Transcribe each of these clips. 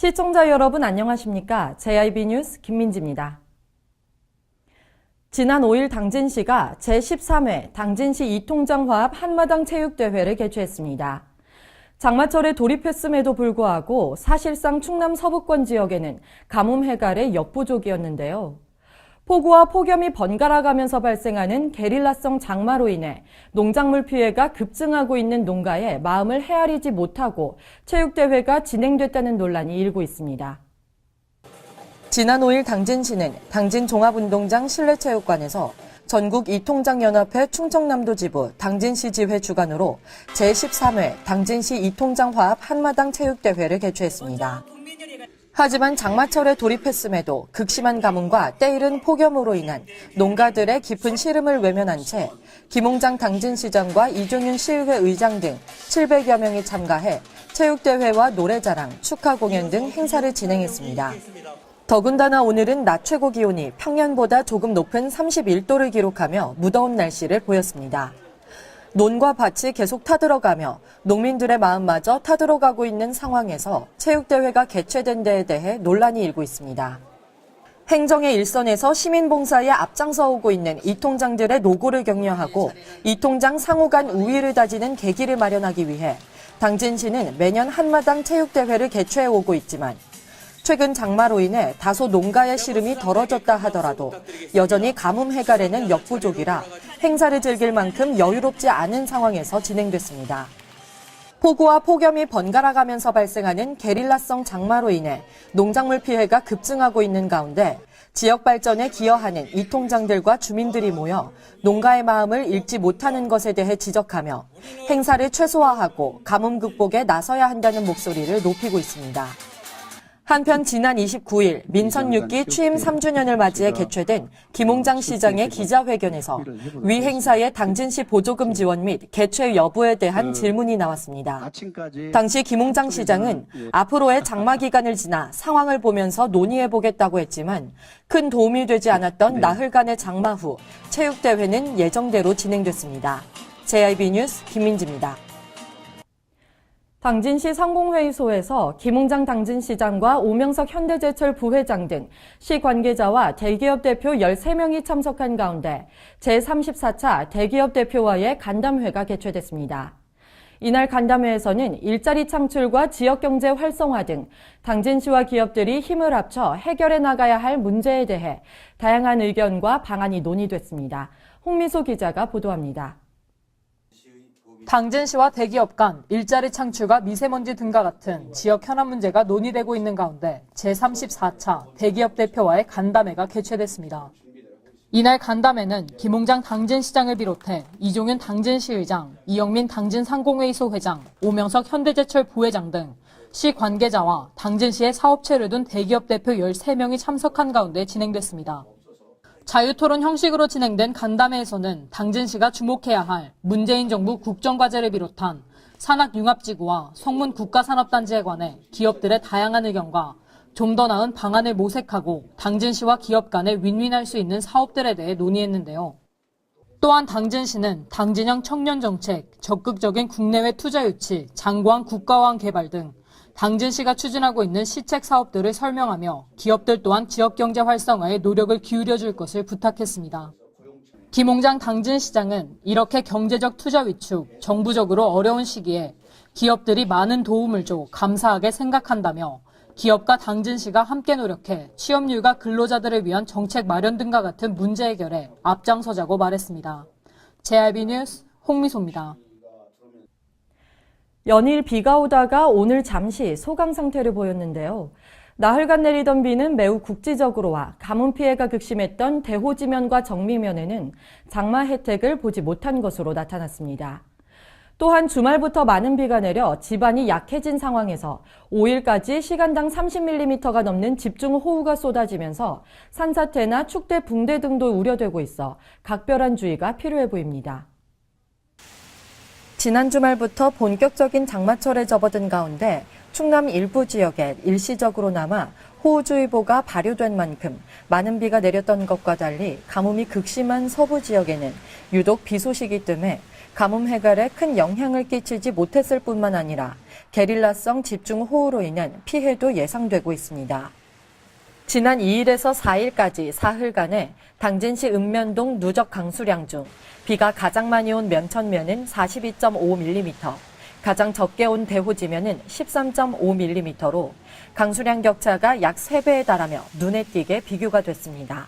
시청자 여러분 안녕하십니까? JIB 뉴스 김민지입니다. 지난 5일 당진시가 제13회 당진시 이통장 화합 한마당 체육대회를 개최했습니다. 장마철에 돌입했음에도 불구하고 사실상 충남 서부권 지역에는 가뭄 해갈의 역부족이었는데요. 폭우와 폭염이 번갈아가면서 발생하는 게릴라성 장마로 인해 농작물 피해가 급증하고 있는 농가에 마음을 헤아리지 못하고 체육대회가 진행됐다는 논란이 일고 있습니다. 지난 5일 당진시는 당진종합운동장 실내체육관에서 전국 이통장연합회 충청남도 지부 당진시 지회 주관으로 제13회 당진시 이통장 화합 한마당 체육대회를 개최했습니다. 하지만 장마철에 돌입했음에도 극심한 가뭄과 때이른 폭염으로 인한 농가들의 깊은 시름을 외면한 채 김홍장 당진시장과 이종윤 시의회 의장 등 700여 명이 참가해 체육대회와 노래자랑, 축하 공연 등 행사를 진행했습니다. 더군다나 오늘은 낮 최고 기온이 평년보다 조금 높은 31도를 기록하며 무더운 날씨를 보였습니다. 논과 밭이 계속 타들어가며 농민들의 마음마저 타들어가고 있는 상황에서 체육대회가 개최된 데에 대해 논란이 일고 있습니다. 행정의 일선에서 시민봉사에 앞장서 오고 있는 이통장들의 노고를 격려하고 이통장 상호 간 우위를 다지는 계기를 마련하기 위해 당진시는 매년 한마당 체육대회를 개최해 오고 있지만 최근 장마로 인해 다소 농가의 시름이 덜어졌다 하더라도 여전히 가뭄 해갈에는 역부족이라 행사를 즐길 만큼 여유롭지 않은 상황에서 진행됐습니다. 폭우와 폭염이 번갈아가면서 발생하는 게릴라성 장마로 인해 농작물 피해가 급증하고 있는 가운데 지역 발전에 기여하는 이통장들과 주민들이 모여 농가의 마음을 읽지 못하는 것에 대해 지적하며 행사를 최소화하고 가뭄 극복에 나서야 한다는 목소리를 높이고 있습니다. 한편 지난 29일 민선 6기 취임 3주년을 맞이해 개최된 김홍장 시장의 기자회견에서 위 행사의 당진시 보조금 지원 및 개최 여부에 대한 질문이 나왔습니다. 당시 김홍장 시장은 앞으로의 장마 기간을 지나 상황을 보면서 논의해보겠다고 했지만 큰 도움이 되지 않았던 나흘간의 장마 후 체육대회는 예정대로 진행됐습니다. JIB 뉴스 김민지입니다. 당진시 상공회의소에서 김홍장 당진시장과 오명석 현대제철 부회장 등 시 관계자와 대기업 대표 13명이 참석한 가운데 제34차 대기업 대표와의 간담회가 개최됐습니다. 이날 간담회에서는 일자리 창출과 지역경제 활성화 등 당진시와 기업들이 힘을 합쳐 해결해 나가야 할 문제에 대해 다양한 의견과 방안이 논의됐습니다. 홍미소 기자가 보도합니다. 당진시와 대기업 간 일자리 창출과 미세먼지 등과 같은 지역 현안 문제가 논의되고 있는 가운데 제34차 대기업 대표와의 간담회가 개최됐습니다. 이날 간담회는 김홍장 당진시장을 비롯해 이종윤 당진시의장, 이영민 당진상공회의소 회장, 오명석 현대제철 부회장 등 시 관계자와 당진시의 사업체를 둔 대기업 대표 13명이 참석한 가운데 진행됐습니다. 자유토론 형식으로 진행된 간담회에서는 당진시가 주목해야 할 문재인 정부 국정과제를 비롯한 산학융합지구와 성문 국가산업단지에 관해 기업들의 다양한 의견과 좀 더 나은 방안을 모색하고 당진시와 기업 간에 윈윈할 수 있는 사업들에 대해 논의했는데요. 또한 당진시는 당진형 청년정책, 적극적인 국내외 투자 유치, 장고한 국가화한 개발 등 당진시가 추진하고 있는 시책 사업들을 설명하며 기업들 또한 지역경제 활성화에 노력을 기울여줄 것을 부탁했습니다. 김홍장 당진시장은 이렇게 경제적 투자 위축, 정부적으로 어려운 시기에 기업들이 많은 도움을 줘 감사하게 생각한다며 기업과 당진시가 함께 노력해 취업률과 근로자들을 위한 정책 마련 등과 같은 문제 해결에 앞장서자고 말했습니다. JIB 뉴스 홍미소입니다. 연일 비가 오다가 오늘 잠시 소강 상태를 보였는데요. 나흘간 내리던 비는 매우 국지적으로와 가뭄 피해가 극심했던 대호지면과 정미면에는 장마 혜택을 보지 못한 것으로 나타났습니다. 또한 주말부터 많은 비가 내려 지반이 약해진 상황에서 5일까지 시간당 30mm가 넘는 집중호우가 쏟아지면서 산사태나 축대 붕대 등도 우려되고 있어 각별한 주의가 필요해 보입니다. 지난 주말부터 본격적인 장마철에 접어든 가운데 충남 일부 지역에 일시적으로나마 호우주의보가 발효된 만큼 많은 비가 내렸던 것과 달리 가뭄이 극심한 서부 지역에는 유독 비 소식이 뜸해 가뭄 해결에 큰 영향을 끼치지 못했을 뿐만 아니라 게릴라성 집중호우로 인한 피해도 예상되고 있습니다. 지난 2일에서 4일까지 사흘간에 당진시 읍면동 누적 강수량 중 비가 가장 많이 온 면천면은 42.5mm, 가장 적게 온 대호지면은 13.5mm로 강수량 격차가 약 3배에 달하며 눈에 띄게 비교가 됐습니다.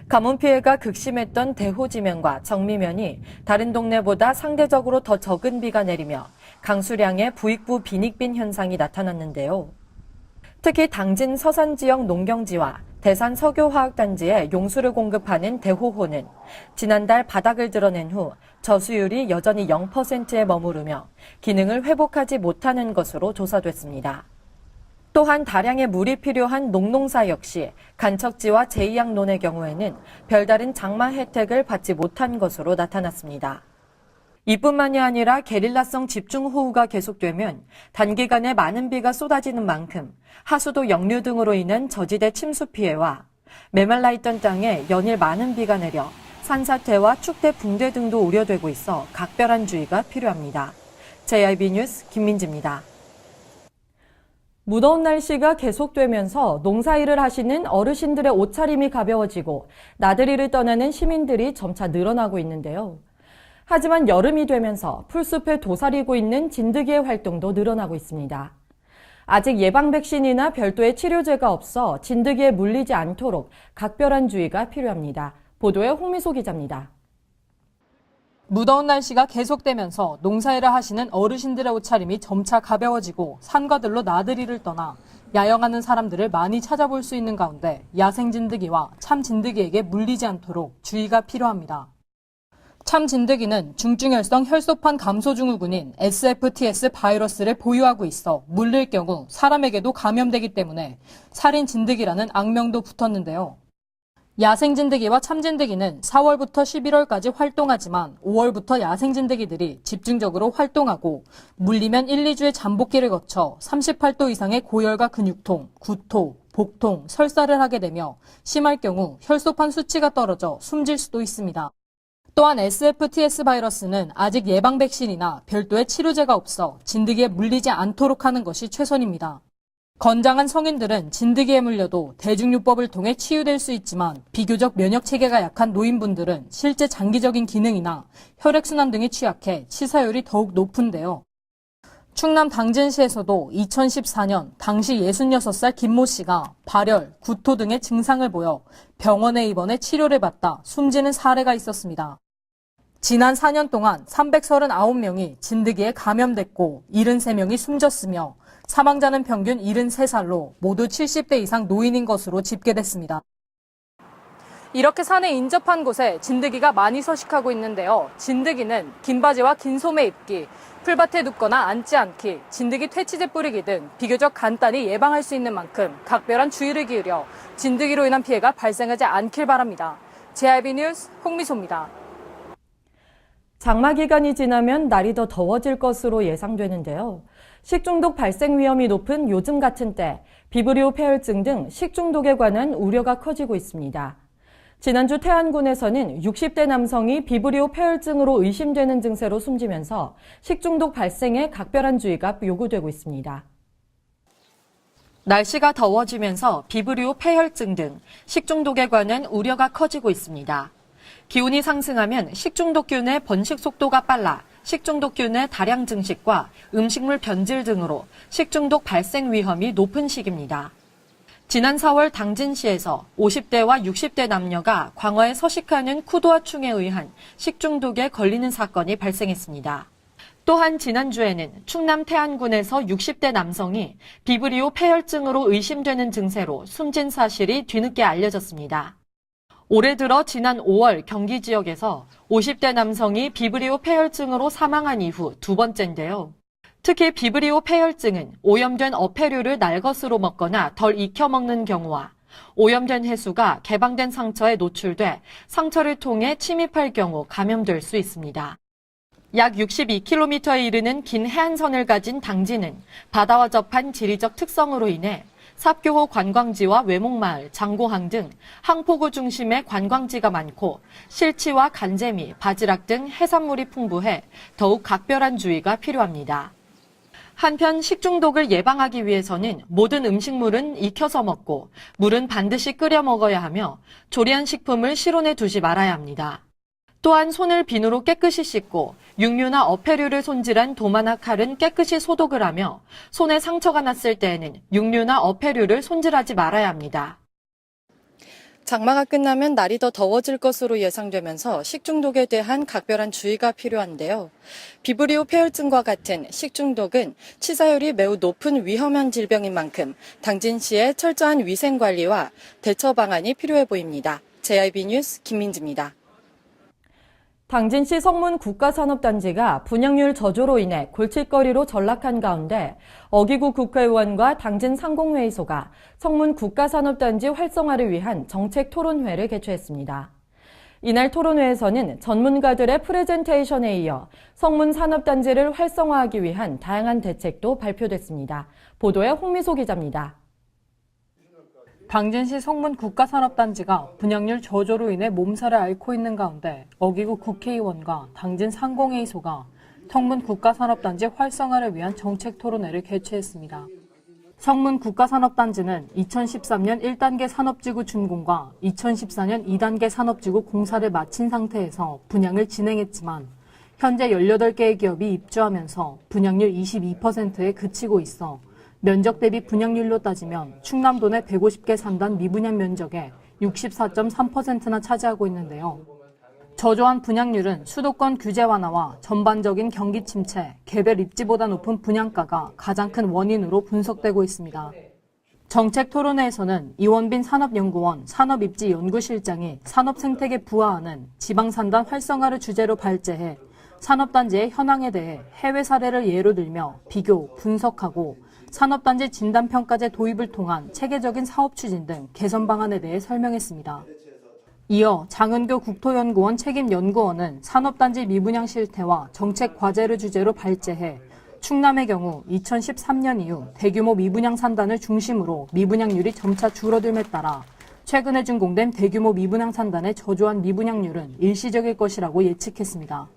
가뭄 피해가 극심했던 대호지면과 정미면이 다른 동네보다 상대적으로 더 적은 비가 내리며 강수량의 부익부 빈익빈 현상이 나타났는데요. 특히 당진 서산 지역 농경지와 대산 석유화학단지에 용수를 공급하는 대호호는 지난달 바닥을 드러낸 후 저수율이 여전히 0%에 머무르며 기능을 회복하지 못하는 것으로 조사됐습니다. 또한 다량의 물이 필요한 농농사 역시 간척지와 제2양론의 경우에는 별다른 장마 혜택을 받지 못한 것으로 나타났습니다. 이뿐만이 아니라 게릴라성 집중호우가 계속되면 단기간에 많은 비가 쏟아지는 만큼 하수도 역류 등으로 인한 저지대 침수 피해와 메말라 있던 땅에 연일 많은 비가 내려 산사태와 축대 붕괴 등도 우려되고 있어 각별한 주의가 필요합니다. JIB 뉴스 김민지입니다. 무더운 날씨가 계속되면서 농사일을 하시는 어르신들의 옷차림이 가벼워지고 나들이를 떠나는 시민들이 점차 늘어나고 있는데요. 하지만 여름이 되면서 풀숲에 도사리고 있는 진드기의 활동도 늘어나고 있습니다. 아직 예방 백신이나 별도의 치료제가 없어 진드기에 물리지 않도록 각별한 주의가 필요합니다. 보도에 홍미소 기자입니다. 무더운 날씨가 계속되면서 농사일을 하시는 어르신들의 옷차림이 점차 가벼워지고 산과들로 나들이를 떠나 야영하는 사람들을 많이 찾아볼 수 있는 가운데 야생 진드기와 참 진드기에게 물리지 않도록 주의가 필요합니다. 참 진드기는 중증혈성 혈소판 감소 증후군인 SFTS 바이러스를 보유하고 있어 물릴 경우 사람에게도 감염되기 때문에 살인 진드기라는 악명도 붙었는데요. 야생 진드기와 참 진드기는 4월부터 11월까지 활동하지만 5월부터 야생 진드기들이 집중적으로 활동하고 물리면 1, 2주의 잠복기를 거쳐 38도 이상의 고열과 근육통, 구토, 복통, 설사를 하게 되며 심할 경우 혈소판 수치가 떨어져 숨질 수도 있습니다. 또한 SFTS 바이러스는 아직 예방 백신이나 별도의 치료제가 없어 진드기에 물리지 않도록 하는 것이 최선입니다. 건장한 성인들은 진드기에 물려도 대중요법을 통해 치유될 수 있지만 비교적 면역체계가 약한 노인분들은 실제 장기적인 기능이나 혈액순환 등이 취약해 치사율이 더욱 높은데요. 충남 당진시에서도 2014년 당시 66살 김모 씨가 발열, 구토 등의 증상을 보여 병원에 입원해 치료를 받다 숨지는 사례가 있었습니다. 지난 4년 동안 339명이 진드기에 감염됐고 73명이 숨졌으며 사망자는 평균 73살로 모두 70대 이상 노인인 것으로 집계됐습니다. 이렇게 산에 인접한 곳에 진드기가 많이 서식하고 있는데요. 진드기는 긴 바지와 긴 소매 입기, 풀밭에 눕거나 앉지 않기, 진드기 퇴치제 뿌리기 등 비교적 간단히 예방할 수 있는 만큼 각별한 주의를 기울여 진드기로 인한 피해가 발생하지 않길 바랍니다. JIB 뉴스 홍미소입니다. 장마 기간이 지나면 날이 더 더워질 것으로 예상되는데요. 식중독 발생 위험이 높은 요즘 같은 때 비브리오 폐혈증 등 식중독에 관한 우려가 커지고 있습니다. 지난주 태안군에서는 60대 남성이 비브리오 폐혈증으로 의심되는 증세로 숨지면서 식중독 발생에 각별한 주의가 요구되고 있습니다. 날씨가 더워지면서 비브리오 폐혈증 등 식중독에 관한 우려가 커지고 있습니다. 기온이 상승하면 식중독균의 번식 속도가 빨라 식중독균의 다량 증식과 음식물 변질 등으로 식중독 발생 위험이 높은 시기입니다. 지난 4월 당진시에서 50대와 60대 남녀가 광어에 서식하는 쿠도아충에 의한 식중독에 걸리는 사건이 발생했습니다. 또한 지난주에는 충남 태안군에서 60대 남성이 비브리오 폐혈증으로 의심되는 증세로 숨진 사실이 뒤늦게 알려졌습니다. 올해 들어 지난 5월 경기 지역에서 50대 남성이 비브리오 폐혈증으로 사망한 이후 두 번째인데요. 특히 비브리오 폐혈증은 오염된 어패류를 날것으로 먹거나 덜 익혀 먹는 경우와 오염된 해수가 개방된 상처에 노출돼 상처를 통해 침입할 경우 감염될 수 있습니다. 약 62km에 이르는 긴 해안선을 가진 당진은 바다와 접한 지리적 특성으로 인해 삽교호 관광지와 외목마을, 장고항 등 항포구 중심의 관광지가 많고 실치와 간재미, 바지락 등 해산물이 풍부해 더욱 각별한 주의가 필요합니다. 한편 식중독을 예방하기 위해서는 모든 음식물은 익혀서 먹고 물은 반드시 끓여 먹어야 하며 조리한 식품을 실온에 두지 말아야 합니다. 또한 손을 비누로 깨끗이 씻고 육류나 어패류를 손질한 도마나 칼은 깨끗이 소독을 하며 손에 상처가 났을 때에는 육류나 어패류를 손질하지 말아야 합니다. 장마가 끝나면 날이 더 더워질 것으로 예상되면서 식중독에 대한 각별한 주의가 필요한데요. 비브리오 폐혈증과 같은 식중독은 치사율이 매우 높은 위험한 질병인 만큼 당진시의 철저한 위생관리와 대처 방안이 필요해 보입니다. JIB 뉴스 김민지입니다. 당진시 성문 국가산업단지가 분양률 저조로 인해 골칫거리로 전락한 가운데 어기구 국회의원과 당진 상공회의소가 성문 국가산업단지 활성화를 위한 정책 토론회를 개최했습니다. 이날 토론회에서는 전문가들의 프레젠테이션에 이어 성문 산업단지를 활성화하기 위한 다양한 대책도 발표됐습니다. 보도에 홍미소 기자입니다. 당진시 성문 국가산업단지가 분양률 저조로 인해 몸살을 앓고 있는 가운데 어기구 국회의원과 당진 상공회의소가 성문 국가산업단지 활성화를 위한 정책 토론회를 개최했습니다. 성문 국가산업단지는 2013년 1단계 산업지구 준공과 2014년 2단계 산업지구 공사를 마친 상태에서 분양을 진행했지만 현재 18개의 기업이 입주하면서 분양률 22%에 그치고 있어 면적 대비 분양률로 따지면 충남도 내 150개 산단 미분양 면적의 64.3%나 차지하고 있는데요. 저조한 분양률은 수도권 규제 완화와 전반적인 경기 침체, 개별 입지보다 높은 분양가가 가장 큰 원인으로 분석되고 있습니다. 정책 토론회에서는 이원빈 산업연구원 산업입지연구실장이 산업생태계 부화하는 지방산단 활성화를 주제로 발제해 산업단지의 현황에 대해 해외 사례를 예로 들며 비교, 분석하고 산업단지 진단평가제 도입을 통한 체계적인 사업 추진 등 개선 방안에 대해 설명했습니다. 이어 장은교 국토연구원 책임연구원은 산업단지 미분양 실태와 정책 과제를 주제로 발제해 충남의 경우 2013년 이후 대규모 미분양 산단을 중심으로 미분양률이 점차 줄어듦에 따라 최근에 준공된 대규모 미분양 산단의 저조한 미분양률은 일시적일 것이라고 예측했습니다.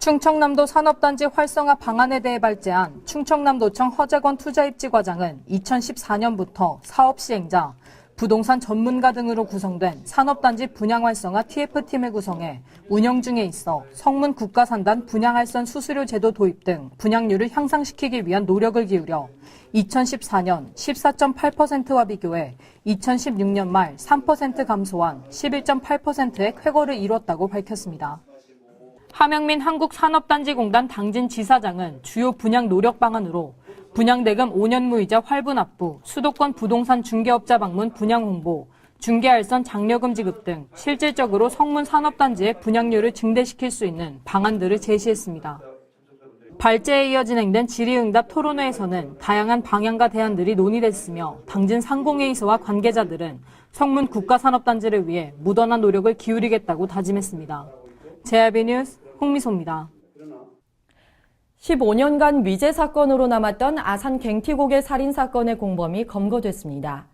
충청남도 산업단지 활성화 방안에 대해 발제한 충청남도청 허재권 투자입지과장은 2014년부터 사업 시행자, 부동산 전문가 등으로 구성된 산업단지 분양 활성화 TF팀을 구성해 운영 중에 있어 성문 국가산단 분양할선 수수료 제도 도입 등 분양률을 향상시키기 위한 노력을 기울여 2014년 14.8%와 비교해 2016년 말 3% 감소한 11.8%의 쾌거를 이뤘다고 밝혔습니다. 하명민 한국산업단지공단 당진지사장은 주요 분양 노력 방안으로 분양대금 5년 무이자 활분 납부, 수도권 부동산 중개업자 방문 분양 홍보, 중개알선 장려금 지급 등 실질적으로 성문 산업단지의 분양률을 증대시킬 수 있는 방안들을 제시했습니다. 발제에 이어 진행된 질의응답 토론회에서는 다양한 방향과 대안들이 논의됐으며 당진 상공회의소와 관계자들은 성문 국가산업단지를 위해 무던한 노력을 기울이겠다고 다짐했습니다. JIB 뉴스 홍미소입니다. 15년간 미제 사건으로 남았던 아산 갱티곡의 살인사건의 공범이 검거됐습니다.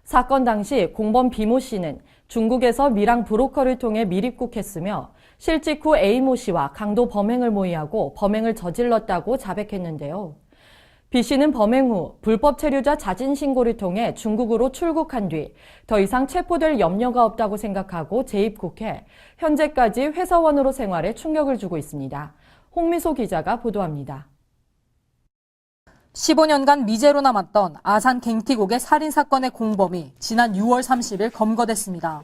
사건 당시 공범 비모 씨는 중국에서 미랑 브로커를 통해 밀입국했으며 실직 후 A모 씨와 강도 범행을 모의하고 범행을 저질렀다고 자백했는데요. B 씨는 범행 후 불법 체류자 자진 신고를 통해 중국으로 출국한 뒤 더 이상 체포될 염려가 없다고 생각하고 재입국해 현재까지 회사원으로 생활에 충격을 주고 있습니다. 홍미소 기자가 보도합니다. 15년간 미제로 남았던 아산 갱티곡의 살인사건의 공범이 지난 6월 30일 검거됐습니다.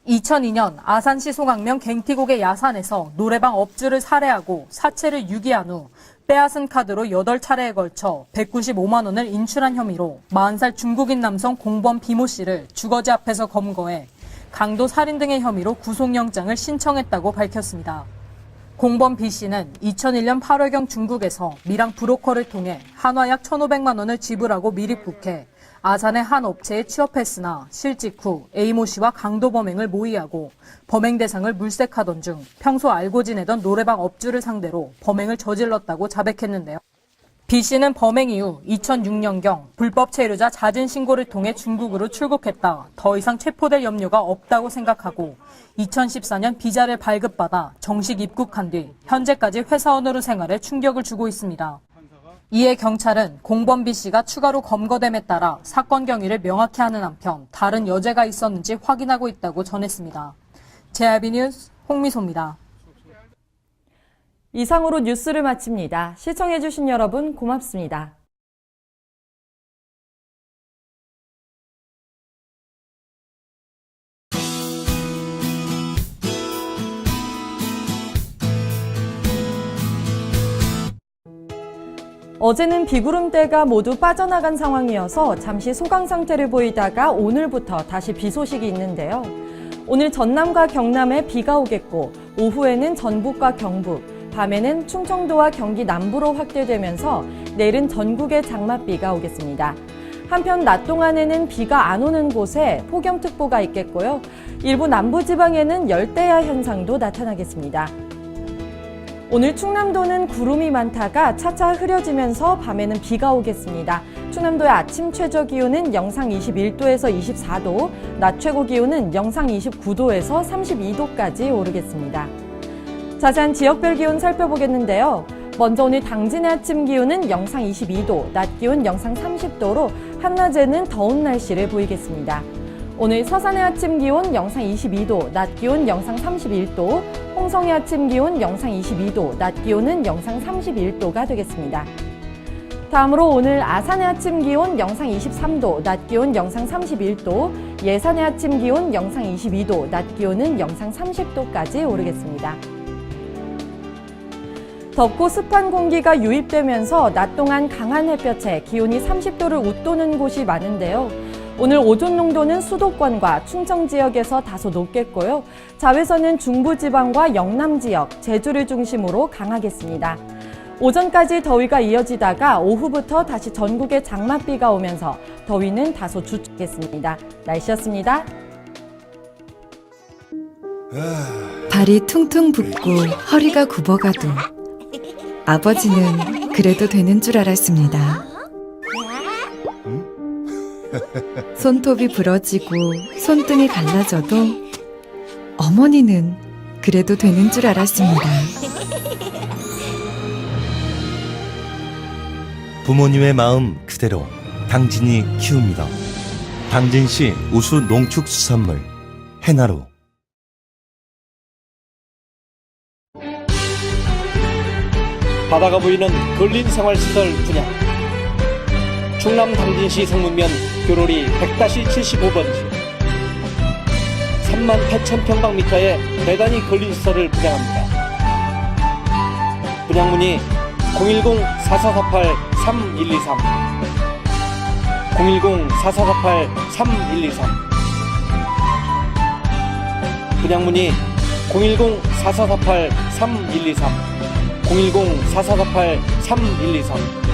2002년 아산시 송악면 갱티곡의 야산에서 노래방 업주를 살해하고 사체를 유기한 후 빼앗은 카드로 8차례에 걸쳐 195만 원을 인출한 혐의로 40살 중국인 남성 공범 비모 씨를 주거지 앞에서 검거해 강도 살인 등의 혐의로 구속영장을 신청했다고 밝혔습니다. 공범 B 씨는 2001년 8월경 중국에서 미랑 브로커를 통해 한화약 1,500만 원을 지불하고 밀입국해 아산의 한 업체에 취업했으나 실직 후 A모 씨와 강도 범행을 모의하고 범행 대상을 물색하던 중 평소 알고 지내던 노래방 업주를 상대로 범행을 저질렀다고 자백했는데요. B 씨는 범행 이후 2006년경 불법 체류자 자진 신고를 통해 중국으로 출국했다. 더 이상 체포될 염려가 없다고 생각하고 2014년 비자를 발급받아 정식 입국한 뒤 현재까지 회사원으로 생활에 충격을 주고 있습니다. 이에 경찰은 공범 B 씨가 추가로 검거됨에 따라 사건 경위를 명확히 하는 한편 다른 여죄가 있었는지 확인하고 있다고 전했습니다. JRB 뉴스 홍미소입니다. 이상으로 뉴스를 마칩니다. 시청해주신 여러분 고맙습니다. 어제는 비구름대가 모두 빠져나간 상황이어서 잠시 소강 상태를 보이다가 오늘부터 다시 비 소식이 있는데요. 오늘 전남과 경남에 비가 오겠고 오후에는 전북과 경북, 밤에는 충청도와 경기 남부로 확대되면서 내일은 전국에 장맛비가 오겠습니다. 한편 낮 동안에는 비가 안 오는 곳에 폭염특보가 있겠고요. 일부 남부지방에는 열대야 현상도 나타나겠습니다. 오늘 충남도는 구름이 많다가 차차 흐려지면서 밤에는 비가 오겠습니다. 충남도의 아침 최저 기온은 영상 21도에서 24도, 낮 최고 기온은 영상 29도에서 32도까지 오르겠습니다. 자세한 지역별 기온 살펴보겠는데요. 먼저 오늘 당진의 아침 기온은 영상 22도, 낮 기온 영상 30도로 한낮에는 더운 날씨를 보이겠습니다. 오늘 서산의 아침 기온 영상 22도, 낮 기온 영상 31도, 홍성의 아침 기온 영상 22도, 낮 기온은 영상 31도가 되겠습니다. 다음으로 오늘 아산의 아침 기온 영상 23도, 낮 기온 영상 31도, 예산의 아침 기온 영상 22도, 낮 기온은 영상 30도까지 오르겠습니다. 덥고 습한 공기가 유입되면서 낮 동안 강한 햇볕에 기온이 30도를 웃도는 곳이 많은데요. 오늘 오존 농도는 수도권과 충청 지역에서 다소 높겠고요. 자외선은 중부지방과 영남 지역, 제주를 중심으로 강하겠습니다. 오전까지 더위가 이어지다가 오후부터 다시 전국에 장맛비가 오면서 더위는 다소 주춤하겠습니다. 날씨였습니다. 발이 퉁퉁 붓고 허리가 굽어가도 아버지는 그래도 되는 줄 알았습니다. 손톱이 부러지고 손등이 갈라져도 어머니는 그래도 되는 줄 알았습니다. 부모님의 마음 그대로 당진이 키웁니다. 당진시 우수 농축수산물 해나루. 바다가 보이는 근린 생활시설 분양. 충남 당진시 성문면 교로리 100-75번지 38,000평방미터의 대단위 근린시설을 분양합니다. 분양문의 010-4448-3123 010-4448-3123 분양문의 010-4448-3123 010-4448-3123